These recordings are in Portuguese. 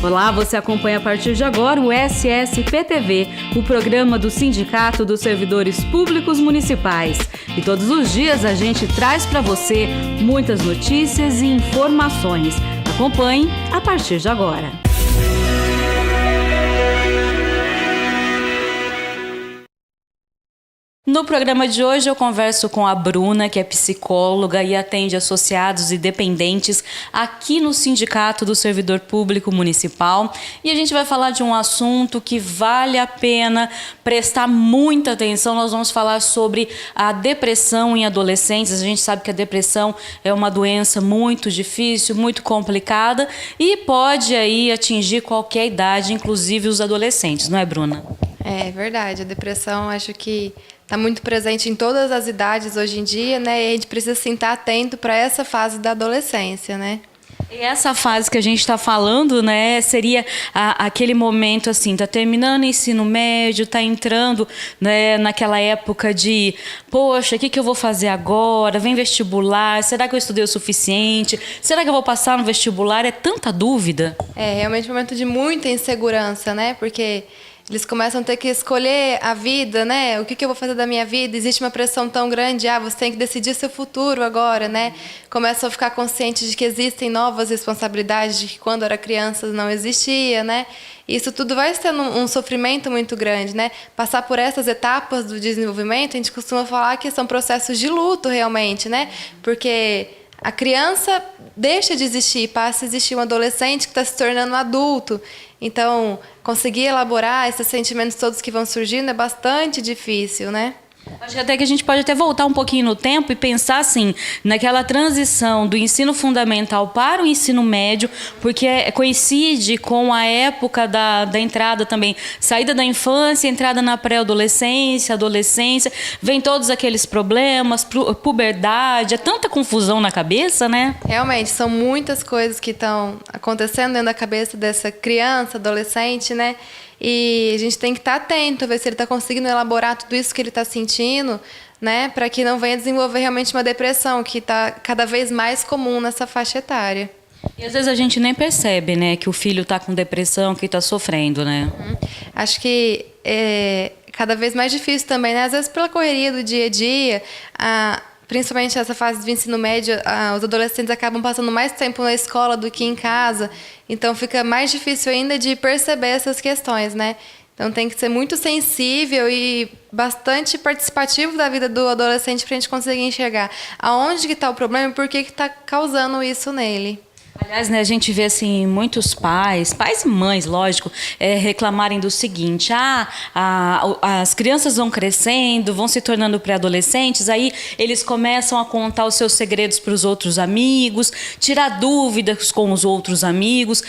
Olá, você acompanha a partir de agora o SSPTV, o programa do Sindicato dos Servidores Públicos Municipais. E todos os dias a gente traz para você muitas notícias e informações. Acompanhe a partir de agora. No programa de hoje eu converso com a Bruna, que é psicóloga e atende associados e dependentes aqui no Sindicato do Servidor Público Municipal. E a gente vai falar de um assunto que vale a pena prestar muita atenção. Nós vamos falar sobre a depressão em adolescentes. A gente sabe que a depressão é uma doença muito difícil, muito complicada e pode aí atingir qualquer idade, inclusive os adolescentes, não é, Bruna? É verdade, a depressão acho que está muito presente em todas as idades hoje em dia, né? E a gente precisa sim estar atento para essa fase da adolescência, né? E essa fase que a gente está falando, né, seria aquele momento assim, tá terminando o ensino médio, tá entrando, né, naquela época de, poxa, o que eu vou fazer agora? Vem vestibular, será que eu estudei o suficiente? Será que eu vou passar no vestibular? É tanta dúvida. É realmente um momento de muita insegurança, né? Porque eles começam a ter que escolher a vida, né? O que eu vou fazer da minha vida? Existe uma pressão tão grande, você tem que decidir seu futuro agora, né? Começam a ficar conscientes de que existem novas responsabilidades, de que quando era criança não existia, né? Isso tudo vai sendo um sofrimento muito grande, né? Passar por essas etapas do desenvolvimento, a gente costuma falar que são processos de luto realmente, né? Porque a criança deixa de existir, passa a existir um adolescente que está se tornando um adulto. Então, conseguir elaborar esses sentimentos todos que vão surgindo é bastante difícil, né? Acho até que a gente pode até voltar um pouquinho no tempo e pensar assim, naquela transição do ensino fundamental para o ensino médio, porque coincide com a época da entrada também, saída da infância, entrada na pré-adolescência, adolescência, vem todos aqueles problemas, puberdade, é tanta confusão na cabeça, né? Realmente, são muitas coisas que estão acontecendo dentro da cabeça dessa criança, adolescente, né? E a gente tem que estar atento, ver se ele está conseguindo elaborar tudo isso que ele está sentindo, né, para que não venha desenvolver realmente uma depressão, que está cada vez mais comum nessa faixa etária. E às vezes a gente nem percebe, né, que o filho está com depressão, que está sofrendo, né? Acho que é cada vez mais difícil também, né? Às vezes pela correria do dia a dia, principalmente essa fase do ensino médio, os adolescentes acabam passando mais tempo na escola do que em casa, então fica mais difícil ainda de perceber essas questões, né? Então tem que ser muito sensível e bastante participativo da vida do adolescente para a gente conseguir enxergar aonde que está o problema e por que está causando isso nele. Aliás, né, a gente vê assim, muitos pais e mães, lógico, reclamarem do seguinte: as crianças vão crescendo, vão se tornando pré-adolescentes, aí eles começam a contar os seus segredos para os outros amigos, tirar dúvidas com os outros amigos.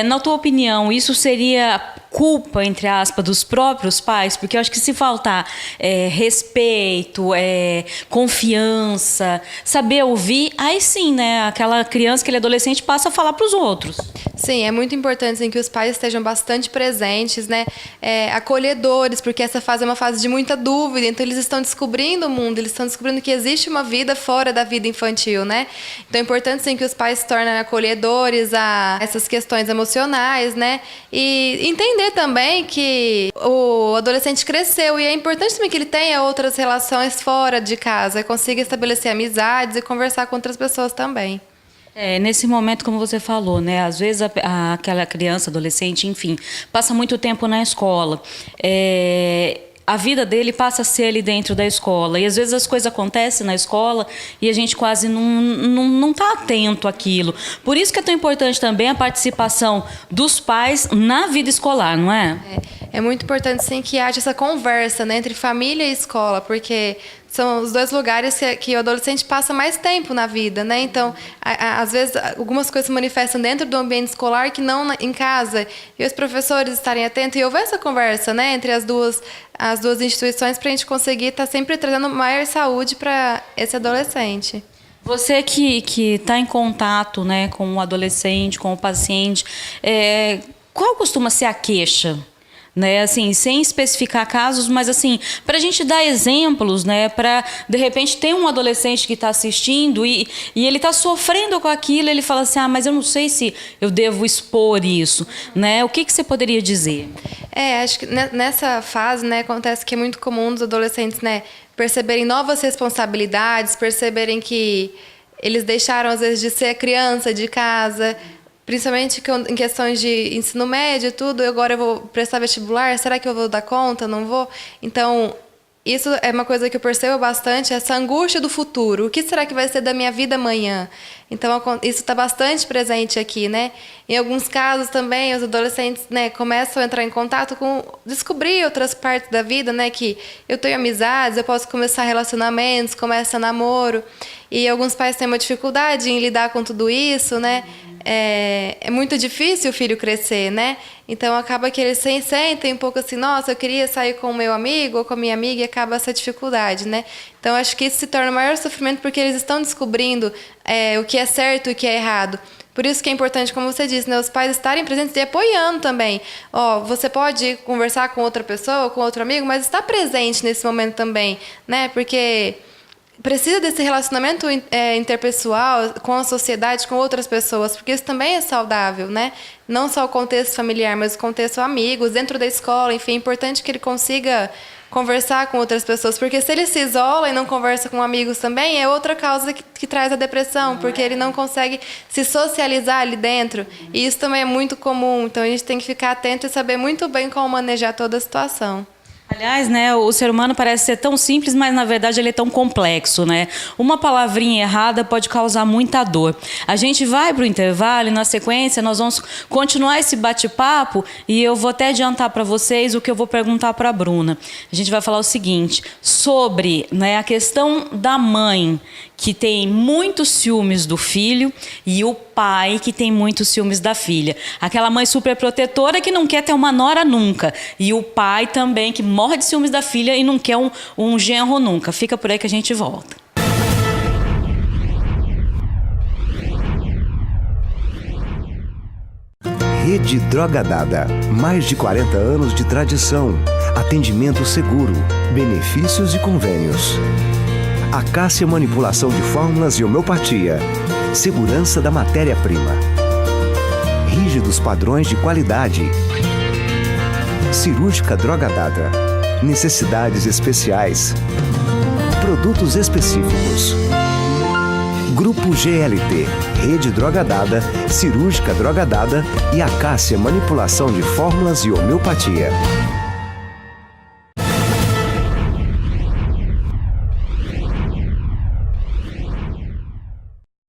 Na tua opinião, isso seria culpa, entre aspas, dos próprios pais? Porque eu acho que se faltar respeito, confiança, saber ouvir, aí sim, né, aquela criança, aquele adolescente passa a falar para os outros. Sim, é muito importante assim, que os pais estejam bastante presentes, né? Acolhedores, porque essa fase é uma fase de muita dúvida, então eles estão descobrindo o mundo, eles estão descobrindo que existe uma vida fora da vida infantil, né? Então é importante sim, que os pais se tornem acolhedores a essas questões emocionais, né? E entender também que o adolescente cresceu e é importante também que ele tenha outras relações fora de casa, consiga estabelecer amizades e conversar com outras pessoas também. Nesse momento, como você falou, né? Às vezes aquela criança, adolescente, enfim, passa muito tempo na escola. A vida dele passa a ser ali dentro da escola. E às vezes as coisas acontecem na escola e a gente quase não está atento àquilo. Por isso que é tão importante também a participação dos pais na vida escolar, não é? É muito importante, sim, que haja essa conversa, né, entre família e escola, porque são os dois lugares que o adolescente passa mais tempo na vida, né? Então, às vezes, algumas coisas se manifestam dentro do ambiente escolar que não em casa. E os professores estarem atentos e houver essa conversa, né, entre as duas instituições para a gente conseguir estar sempre trazendo maior saúde para esse adolescente. Você que está em contato, né, com o adolescente, com o paciente, qual costuma ser a queixa né? Assim, sem especificar casos, mas assim, para a gente dar exemplos, né? Para, de repente, tem um adolescente que está assistindo e ele está sofrendo com aquilo, ele fala assim, mas eu não sei se eu devo expor isso, né? O que você poderia dizer? Acho que nessa fase, né, acontece que é muito comum dos adolescentes, né, perceberem novas responsabilidades, perceberem que eles deixaram, às vezes, de ser criança de casa, principalmente em questões de ensino médio e tudo. Agora eu vou prestar vestibular, será que eu vou dar conta? Não vou? Então, isso é uma coisa que eu percebo bastante, essa angústia do futuro. O que será que vai ser da minha vida amanhã? Então, isso está bastante presente aqui, né? Em alguns casos também, os adolescentes, né, começam a entrar em contato com... descobrir outras partes da vida, né? Que eu tenho amizades, eu posso começar relacionamentos, começa namoro. E alguns pais têm uma dificuldade em lidar com tudo isso, né? É muito difícil o filho crescer, né? Então, acaba que eles se sentem um pouco assim, nossa, eu queria sair com o meu amigo ou com a minha amiga, e acaba essa dificuldade, né? Então, acho que isso se torna o maior sofrimento porque eles estão descobrindo o que é certo e o que é errado. Por isso que é importante, como você disse, né, os pais estarem presentes e apoiando também. Você pode conversar com outra pessoa, com outro amigo, mas estar presente nesse momento também, né? Porque precisa desse relacionamento interpessoal com a sociedade, com outras pessoas, porque isso também é saudável, né? Não só o contexto familiar, mas o contexto amigos, dentro da escola, enfim, é importante que ele consiga conversar com outras pessoas, porque se ele se isola e não conversa com amigos também, é outra causa que traz a depressão, porque ele não consegue se socializar ali dentro, e isso também é muito comum, então a gente tem que ficar atento e saber muito bem como manejar toda a situação. Aliás, né, o ser humano parece ser tão simples, mas na verdade ele é tão complexo, né? Uma palavrinha errada pode causar muita dor. A gente vai para o intervalo e na sequência nós vamos continuar esse bate-papo e eu vou até adiantar para vocês o que eu vou perguntar para a Bruna. A gente vai falar o seguinte, sobre, né, a questão da mãe que tem muitos ciúmes do filho e o pai que tem muitos ciúmes da filha. Aquela mãe super protetora que não quer ter uma nora nunca. E o pai também que morre de ciúmes da filha e não quer um genro nunca. Fica por aí que a gente volta. Rede Droga Dada. Mais de 40 anos de tradição. Atendimento seguro. Benefícios e convênios. Acácia Manipulação de Fórmulas e Homeopatia. Segurança da matéria-prima. Rígidos padrões de qualidade. Cirúrgica Droga Dada. Necessidades especiais. Produtos específicos. Grupo GLT, Rede Droga Dada, Cirúrgica Droga Dada e Acácia Manipulação de Fórmulas e Homeopatia.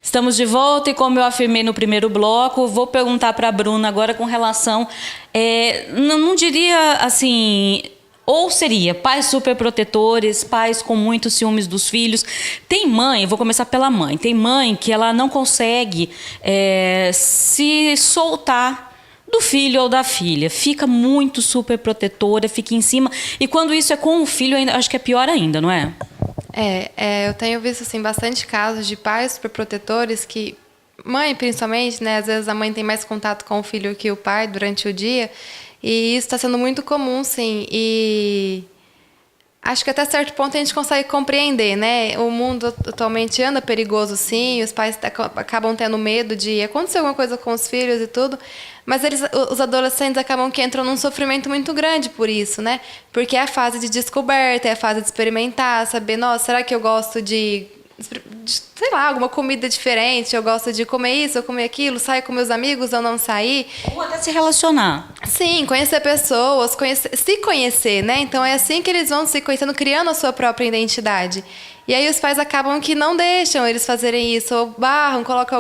Estamos de volta e, como eu afirmei no primeiro bloco, vou perguntar para a Bruna agora com relação, não diria assim, ou seria pais superprotetores, pais com muitos ciúmes dos filhos. Tem mãe, vou começar pela mãe, tem mãe que ela não consegue se soltar do filho ou da filha, fica muito superprotetora, fica em cima, e quando isso é com o filho, ainda, acho que é pior ainda, não é? Eu tenho visto assim, bastante casos de pais superprotetores que, mãe principalmente, né, às vezes a mãe tem mais contato com o filho que o pai durante o dia, e isso está sendo muito comum, sim, e acho que até certo ponto a gente consegue compreender, né? O mundo atualmente anda perigoso, sim, os pais acabam tendo medo de acontecer alguma coisa com os filhos e tudo, mas os adolescentes acabam que entram num sofrimento muito grande por isso, né? Porque é a fase de descoberta, é a fase de experimentar, saber, nossa, será que eu gosto de sei lá, alguma comida diferente, eu gosto de comer isso, eu comer aquilo, sair com meus amigos ou não sair. Ou até se relacionar. Sim, conhecer pessoas, se conhecer, né? Então é assim que eles vão se conhecendo, criando a sua própria identidade. E aí os pais acabam que não deixam eles fazerem isso, ou barram, colocam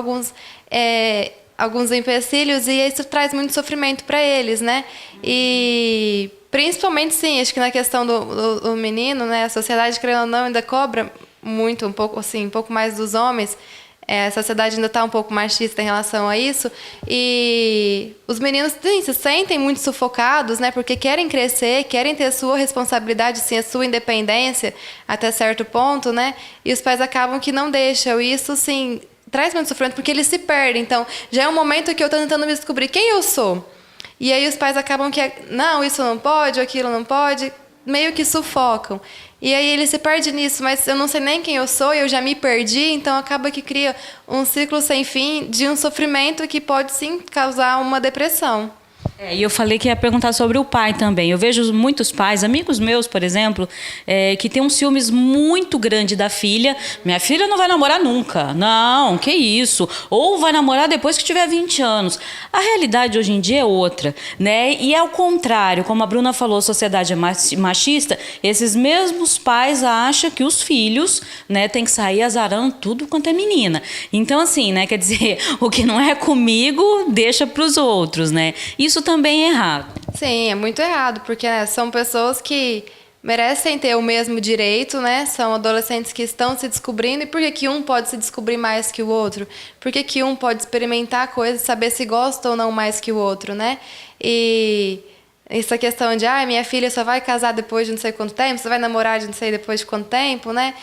alguns empecilhos, e isso traz muito sofrimento para eles, né? E principalmente, sim, acho que na questão do menino, né? A sociedade, querendo ou não, ainda cobra muito, um pouco mais dos homens. A sociedade ainda está um pouco machista em relação a isso. E os meninos, sim, se sentem muito sufocados, né? Porque querem crescer, querem ter a sua responsabilidade, sim, a sua independência até certo ponto, né? E os pais acabam que não deixam. E isso, sim, traz muito sofrimento porque eles se perdem. Então, já é um momento que eu estou tentando me descobrir quem eu sou. E aí os pais acabam que, não, isso não pode, aquilo não pode, meio que sufocam. E aí ele se perde nisso, mas eu não sei nem quem eu sou, eu já me perdi, então acaba que cria um ciclo sem fim de um sofrimento que pode sim causar uma depressão. E eu falei que ia perguntar sobre o pai também. Eu vejo muitos pais, amigos meus, por exemplo, que têm um ciúmes muito grande da filha. Minha filha não vai namorar nunca. Não, que isso. Ou vai namorar depois que tiver 20 anos. A realidade hoje em dia é outra, né? E é o contrário, como a Bruna falou, sociedade é machista, esses mesmos pais acham que os filhos, né, têm que sair azarando tudo quanto é menina. Então, assim, né, quer dizer, o que não é comigo, deixa para os outros, né? Isso também é errado. Sim, é muito errado, porque são pessoas que merecem ter o mesmo direito, né? São adolescentes que estão se descobrindo. E por que um pode se descobrir mais que o outro? Por que um pode experimentar coisas, saber se gosta ou não mais que o outro, né? E essa questão de, minha filha só vai casar depois de não sei quanto tempo, só vai namorar de não sei depois de quanto tempo, né?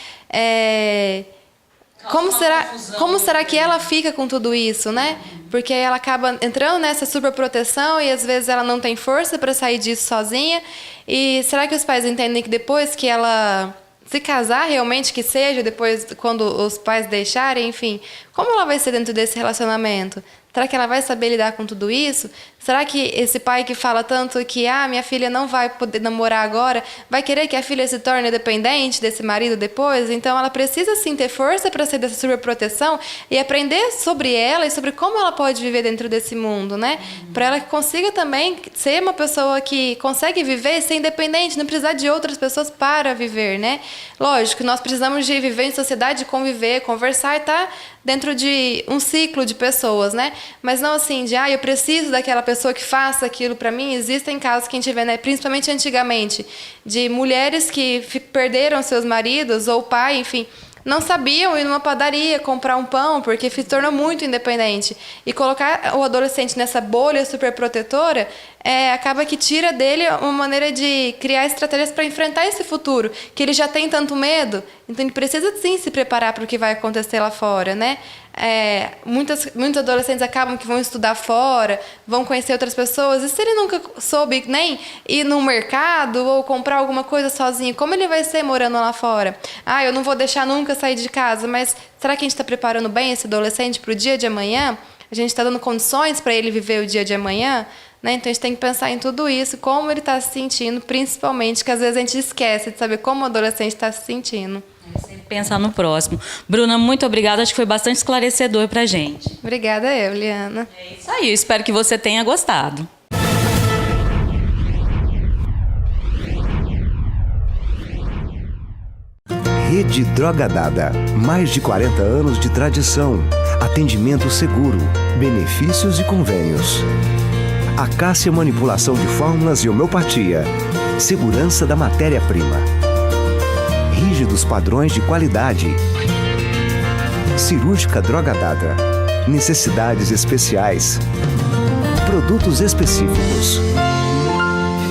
Como será que ela fica com tudo isso, né? Porque ela acaba entrando nessa superproteção e às vezes ela não tem força para sair disso sozinha. E será que os pais entendem que depois que ela se casar, realmente que seja, depois quando os pais deixarem, enfim, como ela vai ser dentro desse relacionamento? Será que ela vai saber lidar com tudo isso? Será que esse pai que fala tanto que minha filha não vai poder namorar agora, vai querer que a filha se torne dependente desse marido depois? Então ela precisa sim ter força para sair dessa superproteção e aprender sobre ela e sobre como ela pode viver dentro desse mundo, né? Para ela que consiga também ser uma pessoa que consegue viver e ser independente, não precisar de outras pessoas para viver, né? Lógico, nós precisamos de viver em sociedade, conviver, conversar e estar dentro de um ciclo de pessoas, né? Mas não assim de, eu preciso daquela pessoa que faça aquilo para mim. Existem casos que a gente vê, né, principalmente antigamente, de mulheres que perderam seus maridos ou pai, enfim, não sabiam ir numa padaria comprar um pão porque se tornou muito independente. E colocar o adolescente nessa bolha superprotetora acaba que tira dele uma maneira de criar estratégias para enfrentar esse futuro, que ele já tem tanto medo. Então ele precisa sim se preparar para o que vai acontecer lá fora, né? Muitos adolescentes acabam que vão estudar fora, vão conhecer outras pessoas, e se ele nunca soube nem ir no mercado ou comprar alguma coisa sozinho, como ele vai ser morando lá fora? Eu não vou deixar nunca sair de casa, mas será que a gente está preparando bem esse adolescente para o dia de amanhã? A gente está dando condições para ele viver o dia de amanhã? Né? Então a gente tem que pensar em tudo isso, como ele está se sentindo, principalmente, que às vezes a gente esquece de saber como o adolescente está se sentindo. Sempre pensar no próximo. Bruna, muito obrigada, acho que foi bastante esclarecedor pra gente. Obrigada Liana. É isso aí, espero que você tenha gostado. Rede Droga Dada. Mais de 40 anos de tradição. Atendimento seguro. Benefícios e convênios. Acácia Manipulação de Fórmulas e Homeopatia. Segurança da matéria-prima. Rígidos padrões de qualidade. Cirúrgica Droga Dada. Necessidades especiais. Produtos específicos.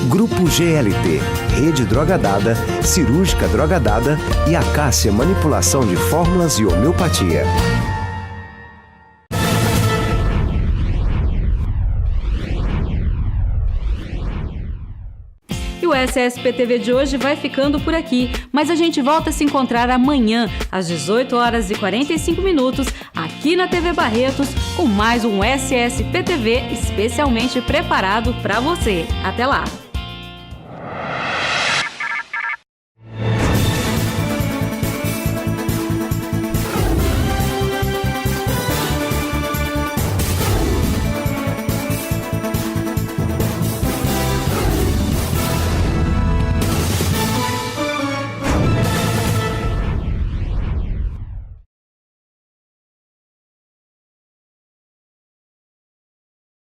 Grupo GLT, Rede Droga Dada, Cirúrgica Droga Dada e Acácia Manipulação de Fórmulas e Homeopatia. E o SSPTV de hoje vai ficando por aqui, mas a gente volta a se encontrar amanhã, às 18h45, aqui na TV Barretos, com mais um SSPTV especialmente preparado para você. Até lá!